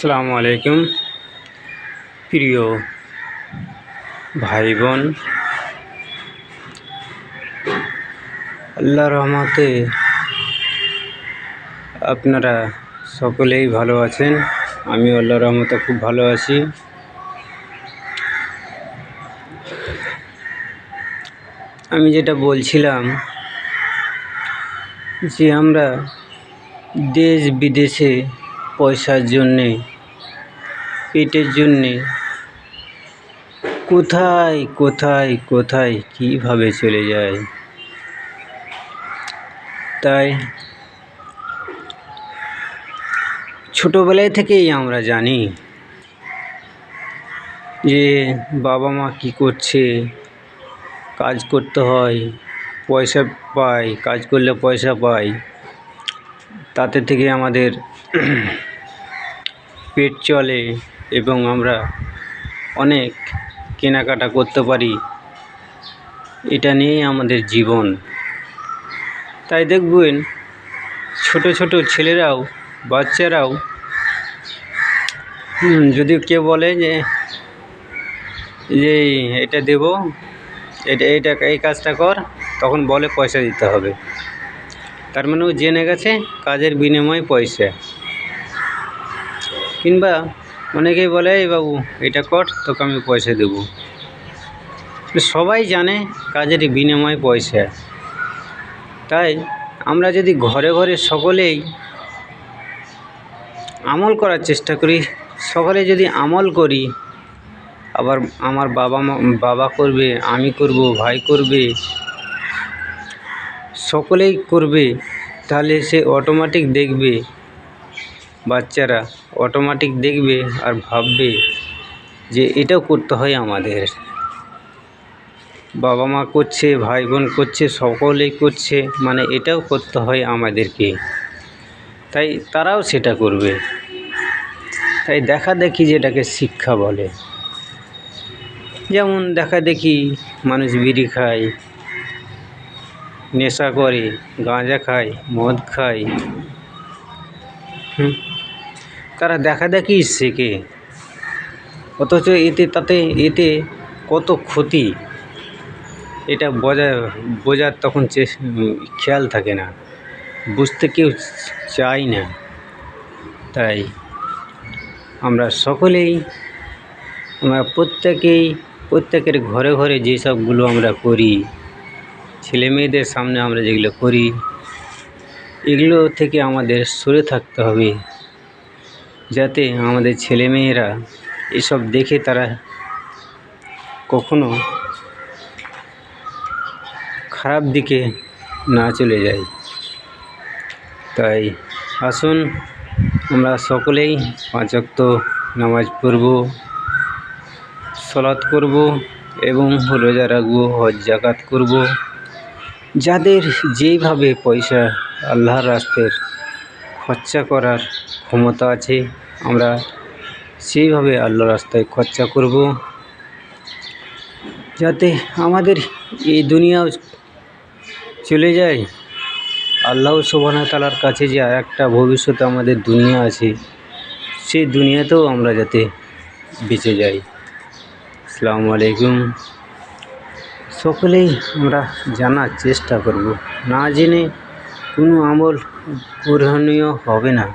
আসসালামু আলাইকুম প্রিয় ভাই বোন, আল্লাহর রহমতে আপনারা সকলেই ভালো আছেন। আমিও আল্লাহর রহমতে খুব ভালো আছি। আমি যেটা বলছিলাম যে আমরা দেশ বিদেশে পয়সার জন্যে, পেটের জন্যে কোথায় কোথায় কোথায় কীভাবে চলে যায়। তাই ছোটোবেলায় থেকেই আমরা জানি যে বাবা মা কী করছে, কাজ করতে হয়, পয়সা পাই, কাজ করলে পয়সা পাই, তাতে থেকে আমাদের পেট চলে এবং আমরা অনেক কেনাকাটা করতে পারি। এটা নিয়েই আমাদের জীবন। তাই দেখবেন ছোট ছোট ছেলেরাও, বাচ্চারাও যদি কেউ বলে যে এটা দেব, এটা এই কাজটা কর, তখন বলে পয়সা দিতে হবে। তার মানে ও জেনে গেছে কাজের বিনিময়ে পয়সা। কিংবা অনেকেই বলে এই বাবু এটা কর, তোকে আমি পয়সা দেব। সবাই জানে কাজের বিনিময়ে পয়সা। তাই আমরা যদি ঘরে ঘরে সকলেই আমল করার চেষ্টা করি, সকলে যদি আমল করি, আবার আমার বাবা করবে, আমি করব, ভাই করবে, সকলেই করবে, তাহলে সে অটোমেটিক দেখবে, বাচ্চারা অটোমেটিক দেখবে আর ভাববে যে এটাও করতে হয় আমাদের। বাবা মা করছে, ভাই বোন করছে, সকলেই করছে, মানে এটাও করতে হয় আমাদেরকে। তাই তারাও সেটা করবে। তাই দেখা দেখি যেটাকে শিক্ষা বলে। যেমন দেখা দেখি মানুষ বিড়ি খায়, নেশা করে, গাঁজা খায়, মদ খায়, তারা দেখা দেখি শেখে, অথচ এতে কত ক্ষতি এটা বোঝার তখন খেয়াল থাকে না, বুঝতে কেউ চায় না। তাই আমরা সকলেই, আমরা প্রত্যেকের ঘরে ঘরে যেসবগুলো আমরা করি, ছেলে মেয়েদের সামনে আমরা যেগুলো করি, এগুলো থেকে আমাদের সরে থাকতে হবে, যাতে আমাদের ছেলেমেয়েরা এসব দেখে তারা কখনো খারাপ দিকে না চলে যায়। তাই আসুন আমরা সকলেই 5 ওয়াক্ত নামাজ পড়ব, সালাত করব এবং রোজা রাখব, হজ যাকাত করব। যাদের যেইভাবে পয়সা আল্লাহর রাস্তায় খরচা করার ক্ষমতা আছে, আমরা সেইভাবে আল্লাহর রাস্তায় খরচা করব, যাতে আমাদের এই দুনিয়াও চলে যায়। আল্লাহ সুবহানাহু ওয়া তাআলার কাছে যে আরেকটা ভবিষ্যতে আমাদের দুনিয়া আছে, সেই দুনিয়াতেও আমরা যাতে বেঁচে যাই। আসসালামু আলাইকুম। সকলেই আমরা জানার চেষ্টা করব। না জেনে কোনো আমল গ্রহণীয় হবে না।